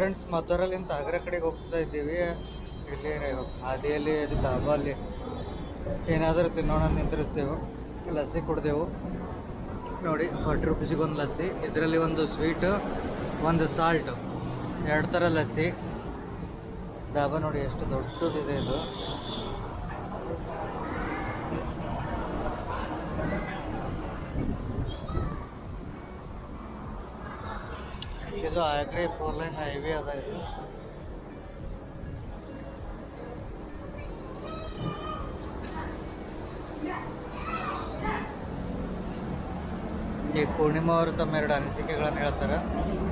Friends, ಮದ್ದೂರಲ್ಲಿಂದ Agra ಕಡೆಗೆ ಹೋಗ್ತಾ ಇದ್ದೀವಿ. ಇಲ್ಲಿ ಹಾದಿಯಲ್ಲಿ ಅದು ಡಾಬಲ್ಲಿ ಏನಾದರೂ ತಿನ್ನೋಣ ನಿಂತಿರ್ತೀವಿ. ಲಸ್ಸಿ ಕುಡ್ದೆವು ನೋಡಿ. 40 ರೂಪೀಸಿಗೆ ಒಂದು ಲಸ್ಸಿ. ಇದರಲ್ಲಿ ಒಂದು ಸ್ವೀಟು, ಒಂದು ಸಾಲ್ಟು, 2 ಥರ ಲಸ್ಸಿ. ಡಾಬಾ ನೋಡಿ ಎಷ್ಟು ದೊಡ್ಡದಿದೆ ಇದು. ಇದು ಆಗ್ರಾ 4 ಲೈನ್ ಹೈವೇ ಅದ. ಇದು ಈ ಪೂರ್ಣಿಮಾ ಅವರು ತಮ್ಮ 2 ಅನಿಸಿಕೆಗಳನ್ನು ಹೇಳ್ತಾರೆ.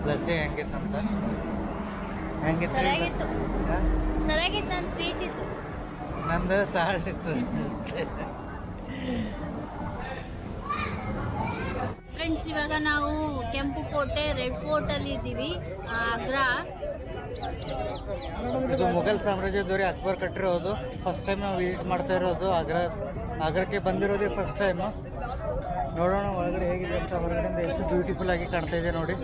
ಲಸ್ಸಿ ಹೆಂಗಿತ್ತಂತ. ಹೆಂಗಿತ್ತು? ಸರಿಯಾಗಿತ್ತು. ನನ್ನ ಸ್ವೀಟ್ ಇತ್ತು, ನಂದು ಸಾಲ್ಟ್ ಇತ್ತು. ಫ್ರೆಂಡ್ಸ್, ಇವಾಗ ನಾವು ಕೆಂಪು ಕೋಟೆ ರೆಡ್ ಫೋರ್ಟ್ ಅಲ್ಲಿ ಇದ್ದೀವಿ. ಆಗ್ರಾ ಇದು ಮುಘಲ್ ಸಾಮ್ರಾಜ್ಯದವರೇ ಅಕ್ಬರ್ ಕಟ್ಟಿರೋದು. ಫಸ್ಟ್ ಟೈಮ್ ನಾವು ವಿಸಿಟ್ ಮಾಡ್ತಾ ಇರೋದು. ಆಗ್ರಾಕ್ಕೆ ಬಂದಿರೋದೇ ಫಸ್ಟ್ ಟೈಮ್. ನೋಡೋಣ ಒಳಗಡೆ ಹೇಗಿದೆ ಅಂತ. ಹೊರಗಡೆಯಿಂದ ಎಷ್ಟು ಬ್ಯೂಟಿಫುಲ್ ಆಗಿ ಕಾಣ್ತಾ ಇದೆ ನೋಡಿ.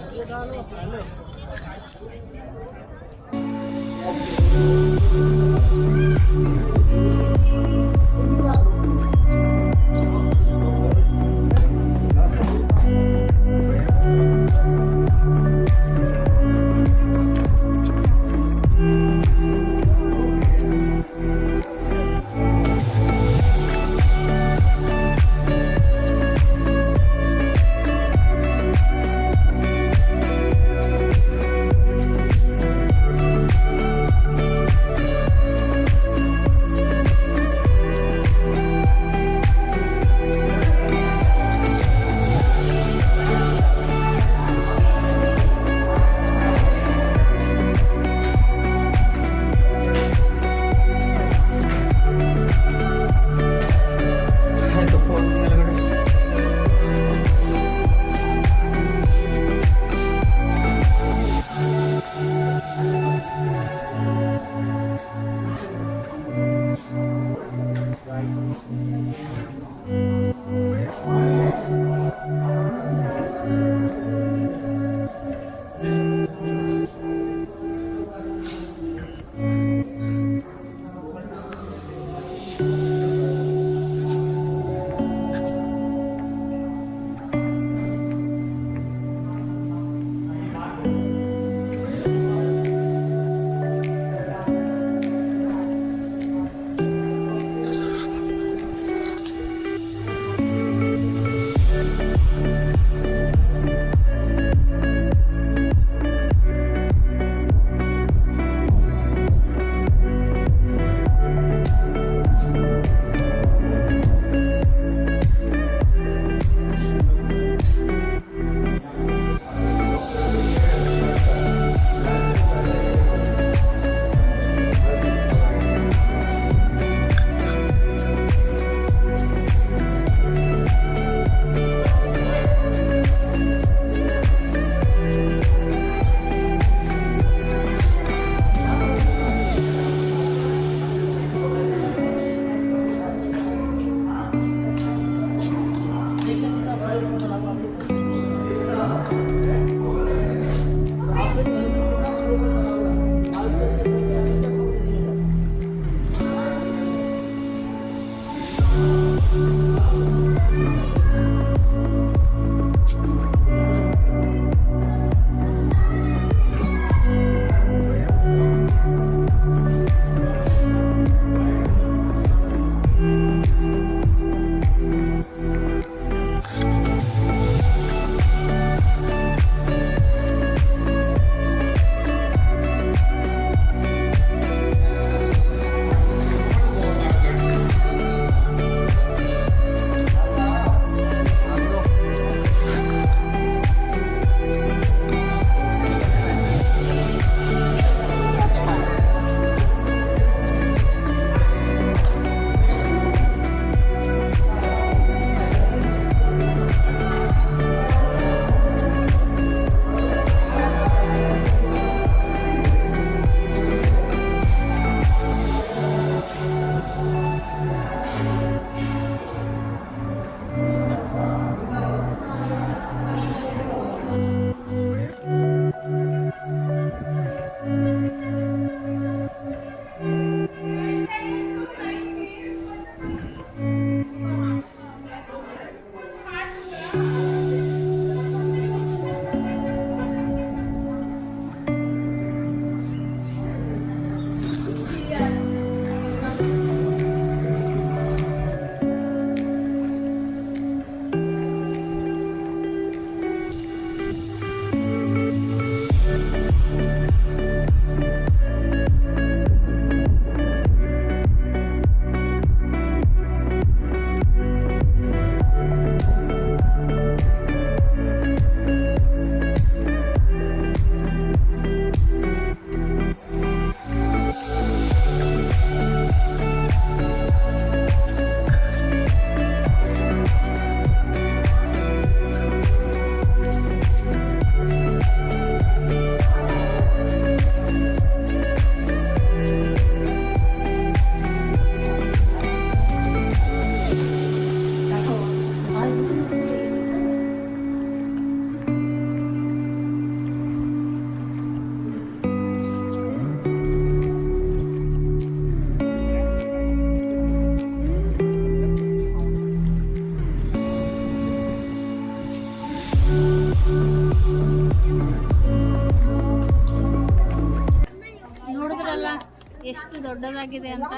ಎಷ್ಟು ದೊಡ್ಡದಾಗಿದೆ ಅಂತ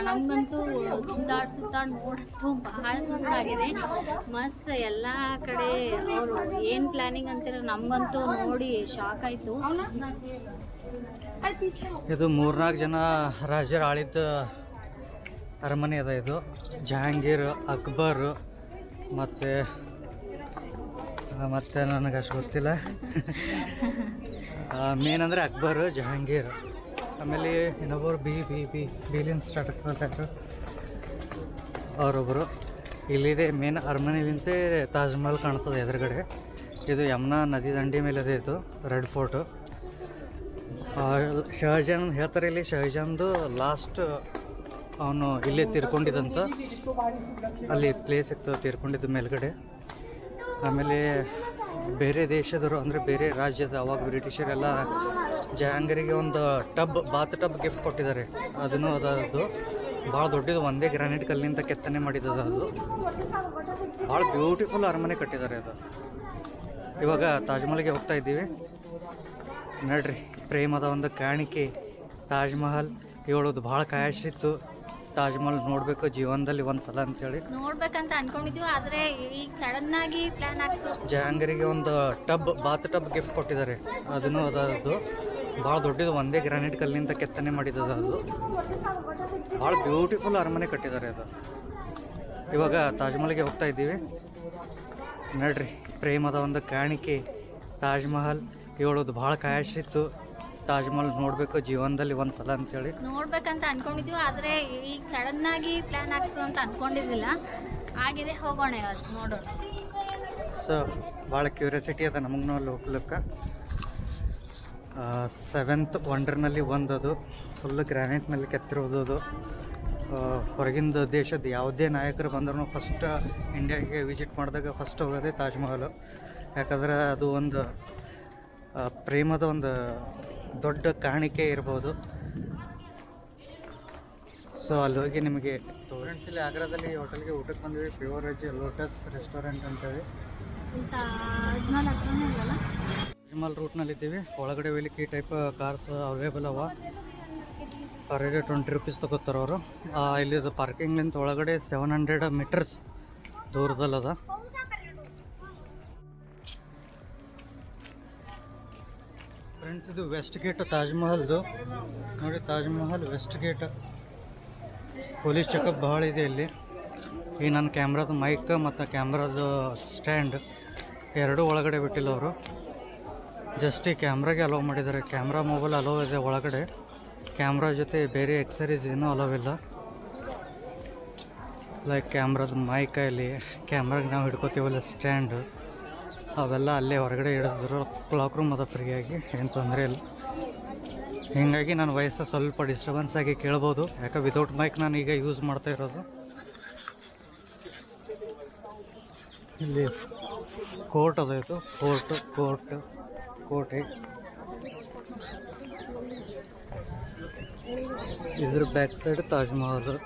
ನಮಗಂತೂ ಸುತ್ತಾಡ್ ನೋಡಂತೂ ಭಾಳ ಸುಸ್ತಾಗಿದೆ. ಮಸ್ತ್ ಎಲ್ಲ ಕಡೆ ಅವರು ಏನು ಪ್ಲ್ಯಾನಿಂಗ್ ಅಂತೀರ ನಮಗಂತೂ ನೋಡಿ ಶಾಕ್ ಆಯಿತು. ಇದು 3-4 ಜನ ರಾಜರು ಆಳಿದ್ದ ಅರಮನೆ ಅದ. ಇದು ಜಹಾಂಗೀರ್, ಅಕ್ಬರ್ ಮತ್ತೆ ನನಗೆ ಅಷ್ಟು ಗೊತ್ತಿಲ್ಲ. ಮೇನ್ ಅಂದರೆ ಅಕ್ಬರ್, ಜಹಾಂಗೀರ್, ಆಮೇಲೆ ಇನ್ನೊಬ್ಬರು ಬಿಲಿಂದ ಸ್ಟಾರ್ಟ್ ಆಗ್ತಾರೆ ಅವರೊಬ್ಬರು. ಇಲ್ಲಿದೆ ಮೇನ್ ಅರಮನೆಲಿಂತ ತಾಜ್ ಮಹಲ್ ಕಾಣ್ತದೆ ಎದುರುಗಡೆ. ಇದು ಯಮುನಾ ನದಿ ದಂಡಿ ಮೇಲೆ ಇದೆ. ಇದು ರೆಡ್ ಫೋರ್ಟು. ಶಹಜಾನ್ ಹೇಳ್ತಾರೆ ಇಲ್ಲಿ, ಶಹಜಾನ್ದು ಲಾಸ್ಟ್ ಅವನು ಇಲ್ಲೇ ತೀರ್ಕೊಂಡಿದ್ದಂತ. ಅಲ್ಲಿ ಪ್ಲೇಸ್ ಇತ್ತು ತೀರ್ಕೊಂಡಿದ್ದು ಮೇಲ್ಗಡೆ. ಆಮೇಲೆ ಬೇರೆ ದೇಶದವರು ಅಂದರೆ ಬೇರೆ ರಾಜ್ಯದ ಅವಾಗ ಬ್ರಿಟಿಷರೆಲ್ಲ ಜಹಾಂಗೀರಿಗೆ ಒಂದು ಬಾತ್ ಟಬ್ ಗಿಫ್ಟ್ ಕೊಟ್ಟಿದ್ದಾರೆ. ಅದನ್ನು ಅದದು ಭಾಳ ದೊಡ್ಡದು, ಒಂದೇ ಗ್ರಾನೈಟ್ ಕಲ್ಲಿನಿಂದ ಕೆತ್ತನೆ ಮಾಡಿದ್ದದ. ಅದು ಭಾಳ ಬ್ಯೂಟಿಫುಲ್ ಅರಮನೆ ಕಟ್ಟಿದ್ದಾರೆ ಅದು. ಇವಾಗ ತಾಜ್ ಮಹಲ್ಗೆ ಹೋಗ್ತಾ ಇದ್ದೀವಿ ನೋಡ್ರಿ. ಪ್ರೇಮದ ಒಂದು ಕಾಣಿಕೆ ತಾಜ್ ಮಹಲ್. ಹೇಳೋದು ಭಾಳ ಕಾಯಿಸಿತ್ತು, ತಾಜ್ ಮಹಲ್ ನೋಡಬೇಕು ಜೀವನದಲ್ಲಿ ಒಂದು ಸಲ ಅಂತೇಳಿ ನೋಡ್ಬೇಕಂತ ಅನ್ಕೊಂಡಿದ್ವಿ. ಆದರೆ ಈಗ ಸಡನ್ ಆಗಿ ಪ್ಲಾನ್ ಆಗ್ತು. ಜಹಾಂಗೀರಿಗೆ ಒಂದು ಬಾತ್ ಟಬ್ ಗಿಫ್ಟ್ ಕೊಟ್ಟಿದ್ದಾರೆ. ಅದನ್ನು ಅದದು ಭಾಳ ದೊಡ್ಡದು, ಒಂದೇ ಗ್ರಾನೈಟ್ ಕಲ್ಲಿನಿಂದ ಕೆತ್ತನೆ ಮಾಡಿದ್ದದ. ಅದು ಭಾಳ ಬ್ಯೂಟಿಫುಲ್ ಅರಮನೆ ಕಟ್ಟಿದ್ದಾರೆ ಅದು. ಇವಾಗ ತಾಜ್ ಮಹಲ್ಗೆ ಹೋಗ್ತಾ ಇದ್ದೀವಿ ನೋಡ್ರಿ. ಪ್ರೇಮದ ಒಂದು ಕಾಣಿಕೆ ತಾಜ್ ಮಹಲ್. ಹೇಳೋದು ಭಾಳ ಕಾಯಿಸಿತ್ತು, ತಾಜ್ ಮಹಲ್ ನೋಡಬೇಕು ಜೀವನದಲ್ಲಿ ಒಂದು ಸಲ ಅಂತೇಳಿ ನೋಡ್ಬೇಕಂತ ಅನ್ಕೊಂಡಿದ್ವಿ. ಆದರೆ ಈಗ ಸಡನ್ ಆಗಿ ಪ್ಲಾನ್ ಆಗ್ತು ಅಂತ ಅನ್ಕೊಂಡಿದ್ದಿಲ್ಲ. ಆಗಿದೆ, ಹೋಗೋಣ ಇವತ್ತು ನೋಡೋಣ. ಸೊ ಭಾಳ ಕ್ಯೂರಿಯಾಸಿಟಿ ಅದ ನಮಗೂ ಅಲ್ಲಿ ಹೋಗ್ಲಿಕ್ಕೆ. 7th ವಂಡರ್ನಲ್ಲಿ ಒಂದದು full ಗ್ರಾನೈಟ್ನಲ್ಲಿ ಕೆತ್ತಿರೋದು. ಅದು ಹೊರಗಿಂದ ದೇಶದ ಯಾವುದೇ ನಾಯಕರು ಬಂದ್ರೂ ಫಸ್ಟ್ ಇಂಡಿಯಾಗೆ ವಿಸಿಟ್ ಮಾಡಿದಾಗ ಫಸ್ಟ್ ಹೋಗೋದೇ ತಾಜ್ ಮಹಲ್. ಯಾಕಂದ್ರೆ ಅದು ಒಂದು ಪ್ರೇಮದ ಒಂದು ದೊಡ್ಡ ಕಾಣಿಕೆ ಇರ್ಬೋದು. ಸೊ ಅಲ್ಲಿ ಹೋಗಿ ನಿಮಗೆ ಫ್ರೆಂಡ್ಸ್, ಇಲ್ಲಿ ಆಗ್ರಾದಲ್ಲಿ ಹೋಟೆಲ್ಗೆ ಊಟಕ್ಕೆ ಬಂದ್ವಿ. ಪ್ಯೂರ್ ವೆಜ್ ಲೋಟಸ್ ರೆಸ್ಟೋರೆಂಟ್ ಅಂತೇಳಿ ತಾಜ್ ಮಹಲ್ ರೂಟ್ನಲ್ಲಿದ್ದೀವಿ. ಒಳಗಡೆ ಹೋಗ್ಲಿಕ್ಕೆ ಈ ಟೈಪ್ ಕಾರ್ಸ್ ಅವೈಲೇಬಲ್ ಅವ. ಪರ್ ಡೇ 20 ರೂಪೀಸ್ ತಗೋತಾರೆ ಅವರು. ಇಲ್ಲಿದು ಪಾರ್ಕಿಂಗ್ಲಿಂದ ಒಳಗಡೆ 700 ಮೀಟರ್ಸ್ ದೂರದಲ್ಲದ. ಫ್ರೆಂಡ್ಸ್, ಇದು ವೆಸ್ಟ್ ಗೇಟ್ ತಾಜ್ ಮಹಲ್ದು ನೋಡಿ. Taj Mahal west gate. Police checkup ಭಾಳ ಇದೆ ಇಲ್ಲಿ. ಈ ನನ್ನ ಕ್ಯಾಮ್ರಾದ ಮೈಕ್ ಮತ್ತು ಕ್ಯಾಮ್ರಾದ ಸ್ಟ್ಯಾಂಡ್ ಎರಡೂ ಒಳಗಡೆ ಬಿಟ್ಟಿಲ್ಲ ಅವರು. ಜಸ್ಟ್ ಈ ಕ್ಯಾಮ್ರಾಗೆ ಅಲೋ ಮಾಡಿದ್ದಾರೆ. ಕ್ಯಾಮ್ರಾ ಮೊಬೈಲ್ ಅಲೋ ಇದೆ ಒಳಗಡೆ. ಕ್ಯಾಮ್ರಾ ಜೊತೆ ಬೇರೆ ಎಕ್ಸರೀಸ್ ಏನೂ ಅಲೋ ಇಲ್ಲ. ಲೈಕ್ ಕ್ಯಾಮ್ರಾದ ಮೈಕ್, ಇಲ್ಲಿ ಕ್ಯಾಮ್ರಾಗೆ ನಾವು ಹಿಡ್ಕೋತೀವಲ್ಲ ಸ್ಟ್ಯಾಂಡ್, ಅವೆಲ್ಲ ಅಲ್ಲೇ ಹೊರಗಡೆ ಇಡಿಸಿದ್ರು. ಕ್ಲಾಕ್ ರೂಮ್ ಅದ ಫ್ರೀಯಾಗಿ, ಏನು ತೊಂದರೆ ಇಲ್ಲ. ಹೀಗಾಗಿ ನನ್ನ ವಯಸ್ಸು ಸ್ವಲ್ಪ ಡಿಸ್ಟರ್ಬೆನ್ಸ್ ಆಗಿ ಕೇಳ್ಬೋದು, ಯಾಕೆ ವಿತೌಟ್ ಮೈಕ್ ನಾನು ಈಗ ಯೂಸ್ ಮಾಡ್ತಾ ಇರೋದು. ಇಲ್ಲಿ ಕೋರ್ಟ್ ಅದ. ಇದು ಕೋಟೆ. ಇದ್ರ back side Taj Mahal.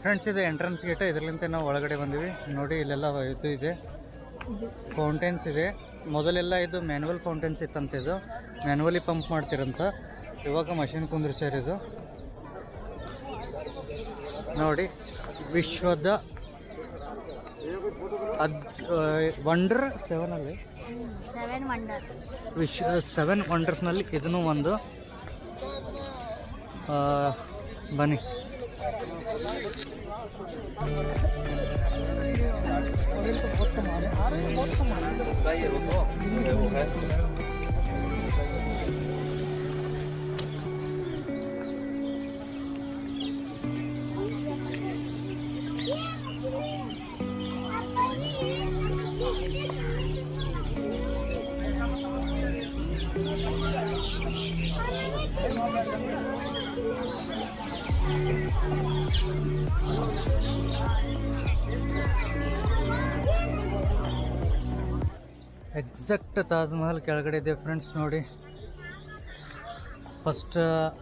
Friends, ಇದು ಎಂಟ್ರೆನ್ಸ್ ಗೇಟ್. ಇದರಲ್ಲಿಂದ ನಾವು ಒಳಗಡೆ ಬಂದಿವಿ ನೋಡಿ. ಇಲ್ಲೆಲ್ಲ ಇದು ಇದೆ, ಫೌಂಟೇನ್ಸ್ ಇದೆ. ಮೊದಲೆಲ್ಲ ಇದು ಮ್ಯಾನ್ಯುವಲ್ ಫೌಂಟೇನ್ಸ್ ಇತ್ತಂತ. ಇದು ಮ್ಯಾನ್ಯುವಲಿ ಪಂಪ್ ಮಾಡ್ತಿರಂತ. ಇವಾಗ ಮಷಿನ್ ಕುಂದ್ರಿಸ್ಯಾರ. ಇದು ನೋಡಿ, ವಿಶ್ವದ ವಂಡರ್ 7 7 ವಂಡರ್ಸ್ನಲ್ಲಿ ಇದನ್ನು ಒಂದು. ಬನ್ನಿ ಎಕ್ಸಾಕ್ಟ್ ತಾಜ್ ಮಹಲ್ ಕೆಳಗಡೆ ಇದೆ ಫ್ರೆಂಡ್ಸ್. ನೋಡಿ, ಫಸ್ಟ್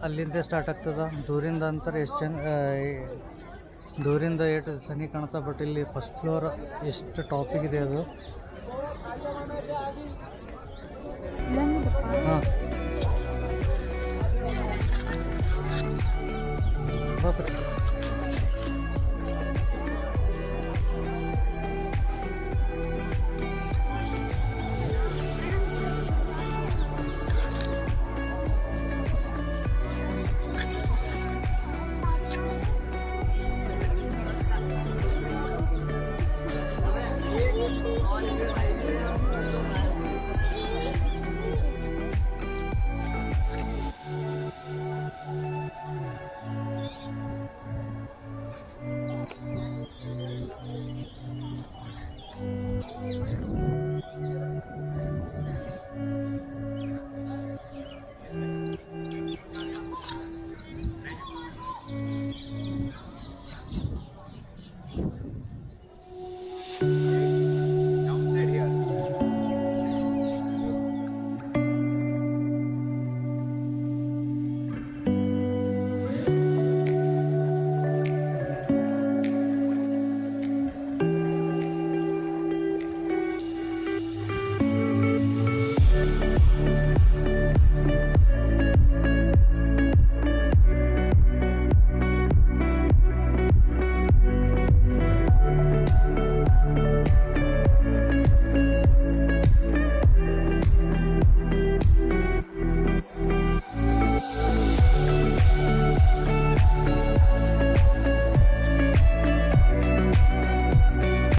ಅಲ್ಲಿಂದ ಸ್ಟಾರ್ಟ್ ಆಗ್ತದ. ದೂರಿಂದ ಅಂತಾರೆ ಎಷ್ಟು ದೂರಿಂದ ಎಷ್ಟು ಸನಿ ಕಾಣ್ತಾ, ಬಟ್ ಇಲ್ಲಿ ಫಸ್ಟ್ ಫ್ಲೋರ್ ಎಷ್ಟು ಟಾಪಿಗಿದೆ ಅದು. ಹಾಂ